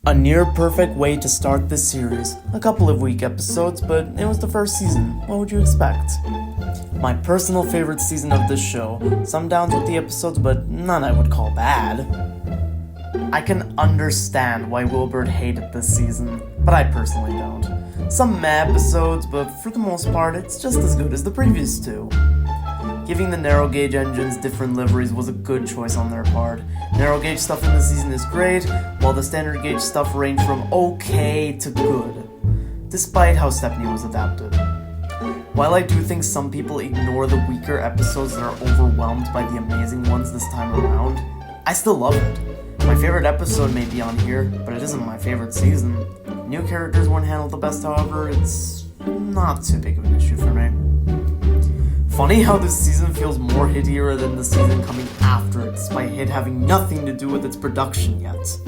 A near-perfect way to start this series. A couple of weak episodes, but it was the first season. What would you expect? My personal favorite season of this show. Some downs with the episodes, but none I would call bad. I can understand why Wilbert hated this season, but I personally don't. Some meh episodes, but for the most part, it's just as good as the previous two. Giving the narrow gauge engines different liveries was a good choice on their part. Narrow gauge stuff in this season is great, while the standard gauge stuff ranged from okay to good, despite how Stepney was adapted. While I do think some people ignore the weaker episodes that are overwhelmed by the amazing ones this time around, I still love it. My favorite episode may be on here, but it isn't my favorite season. New characters weren't handled the best, however, it's not too big of an issue for me. Funny how this season feels more Hit era than the season coming after it, despite Hit having nothing to do with its production yet.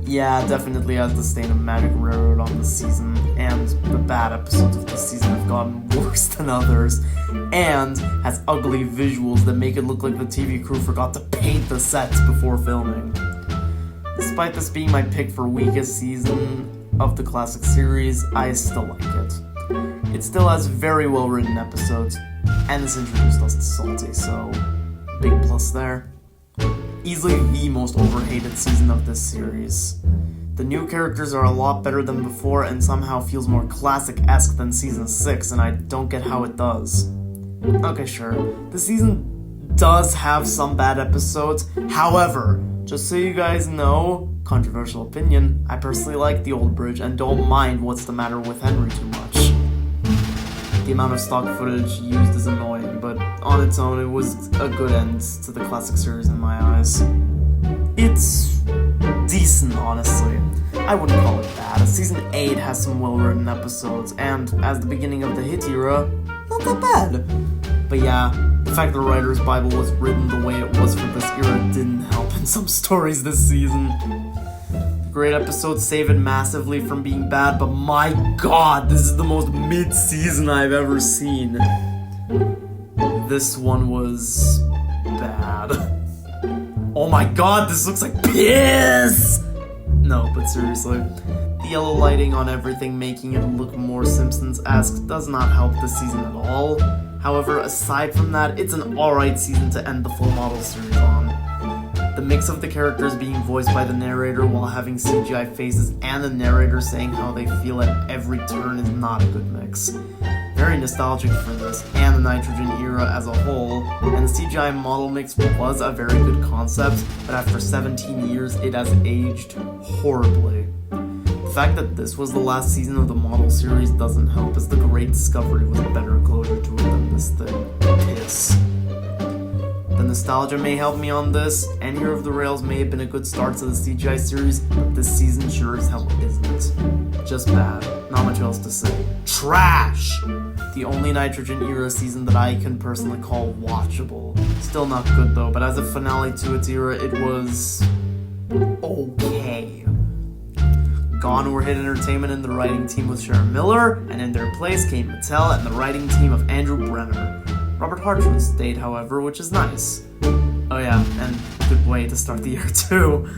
Yeah, definitely has the stain of Magic Railroad on this season, and the bad episodes of this season have gotten worse than others, and has ugly visuals that make it look like the TV crew forgot to paint the sets before filming. Despite this being my pick for weakest season of the classic series, I still like it. It still has very well written episodes, and this introduced us to Salty, so big plus there. Easily the most overhated season of this series. The new characters are a lot better than before and somehow feels more classic-esque than Season 6, and I don't get how it does. Okay, sure, the season does have some bad episodes, however, just so you guys know, controversial opinion, I personally like the old bridge and don't mind What's the Matter with Henry too much. The amount of stock footage used is annoying, but on its own, it was a good end to the classic series in my eyes. It's decent, honestly. I wouldn't call it bad. Season 8 has some well-written episodes, and as the beginning of the Hit era, not that bad. But yeah, the fact the writer's Bible was written the way it was for this era didn't help in some stories this season. Great episodes save it massively from being bad, but my god, this is the most mid-season I've ever seen. This one was bad. Oh my god, this looks like piss! No, but seriously. The yellow lighting on everything making it look more Simpsons-esque does not help this season at all. However, aside from that, it's an alright season to end the full model series on. The mix of the characters being voiced by the narrator while having CGI faces and the narrator saying how they feel at every turn is not a good mix. Very nostalgic for this and the Nitrogen era as a whole, and the CGI model mix was a very good concept, but after 17 years it has aged horribly. The fact that this was the last season of the model series doesn't help, as the Great Discovery was a better closure to it than this thing. Piss. The nostalgia may help me on this, and Year of the Rails may have been a good start to the CGI series, but this season sure as hell isn't. Just bad. Not much else to say. Trash! The only Nitrogen era season that I can personally call watchable. Still not good though, but as a finale to its era, it was okay. Gone were Hit Entertainment and the writing team with Sharon Miller, and in their place came Mattel and the writing team of Andrew Brenner. Robert Hartman stayed, however, which is nice. Oh yeah, and good way to start the year too.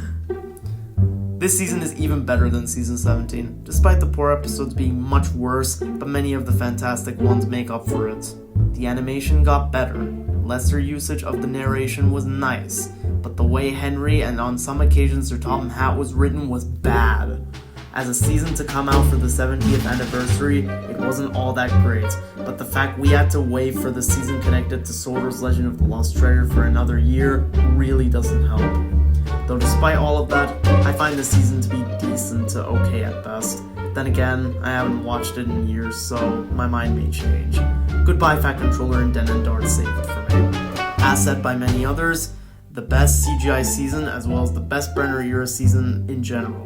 This season is even better than Season 17, despite the poor episodes being much worse, but many of the fantastic ones make up for it. The animation got better, lesser usage of the narration was nice, but the way Henry and on some occasions Sir Topham Hatt was written was bad. As a season to come out for the 70th anniversary, it wasn't all that great, but the fact we had to wait for the season connected to Sorter's Legend of the Lost Treasure for another year really doesn't help. Though despite all of that, I find the season to be decent to okay at best. Then again, I haven't watched it in years, so my mind may change. Goodbye Fat Controller and Den and Dart saved it for me. As said by many others, the best CGI season as well as the best Brenner era season in general.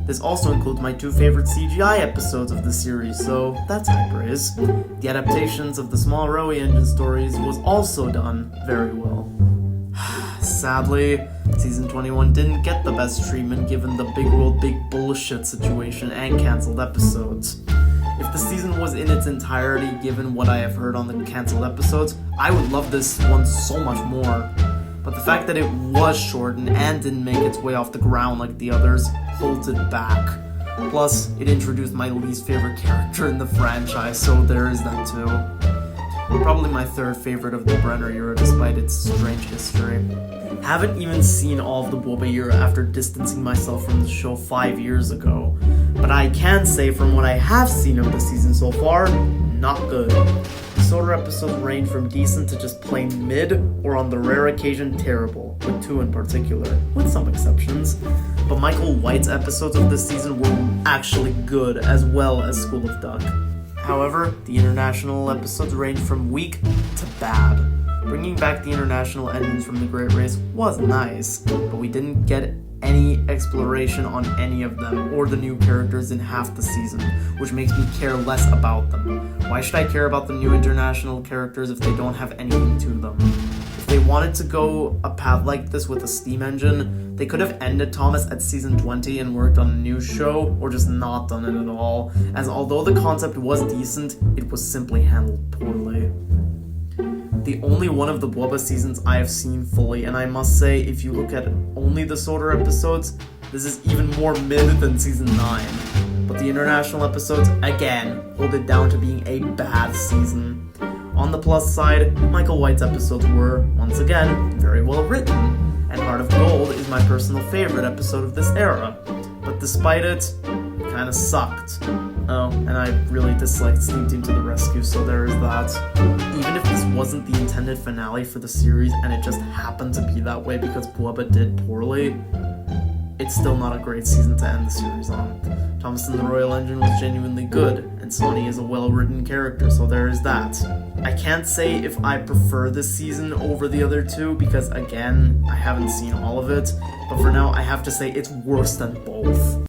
This also includes my two favorite CGI episodes of the series, so that's high praise. The adaptations of the small Rowie engine stories was also done very well. Sadly, Season 21 didn't get the best treatment given the big world big bullshit situation and cancelled episodes. If the season was in its entirety given what I have heard on the cancelled episodes, I would love this one so much more. But the fact that it was shortened and didn't make its way off the ground like the others holds it back. Plus, it introduced my least favorite character in the franchise, so there is that too. Probably my third favorite of the Brenner era despite its strange history. Haven't even seen all of the Boba era after distancing myself from the show 5 years ago, but I can say from what I have seen of the season so far, not good. The Soda episodes range from decent to just plain mid, or on the rare occasion terrible, with 2 in particular, with some exceptions. But Michael White's episodes of this season were actually good, as well as School of Duck. However, the international episodes range from weak to bad. Bringing back the international endings from the Great Race was nice, but we didn't get any exploration on any of them or the new characters in half the season, which makes me care less about them. Why should I care about the new international characters if they don't have anything to them? If they wanted to go a path like this with a steam engine, they could have ended Thomas at season 20 and worked on a new show, or just not done it at all, as although the concept was decent, it was simply handled poorly. The only one of the Boba seasons I have seen fully, and I must say, if you look at only the Soda episodes, this is even more mid than season 9. But the international episodes, again, hold it down to being a bad season. On the plus side, Michael White's episodes were, once again, very well written, and Heart of Gold is my personal favorite episode of this era. But despite it kinda sucked. Oh, and I really disliked Steam Team to the Rescue, so there is that. Even if this wasn't the intended finale for the series, and it just happened to be that way because Bubba did poorly, it's still not a great season to end the series on. Thomas and the Royal Engine was genuinely good, and Sonny is a well-written character, so there is that. I can't say if I prefer this season over the other two, because again, I haven't seen all of it, but for now I have to say it's worse than both.